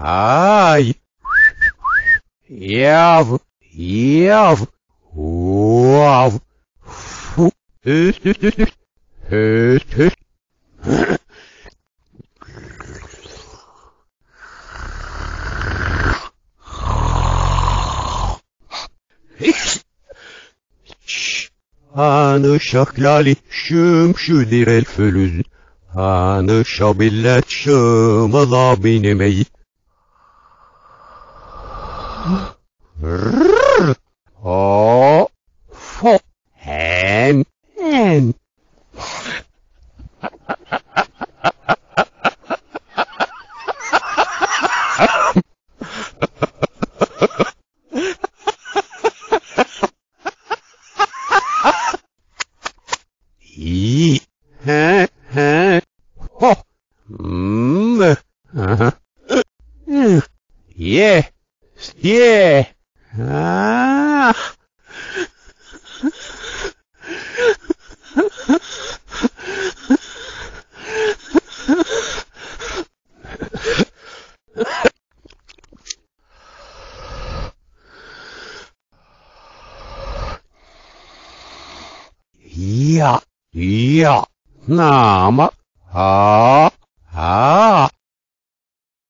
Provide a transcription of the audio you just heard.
Ay. Yav. Yav. Wow. Fu. Üst üst üst üst. Üst üst. Hanı şaklali şüm şüdir el fülüz. Hanı şabillet şımala binemeyi. O fo hen hen. İyi. He he. Ho. Aha. Ye. Ye. Ah. Ja, ja, Name, ha, ha.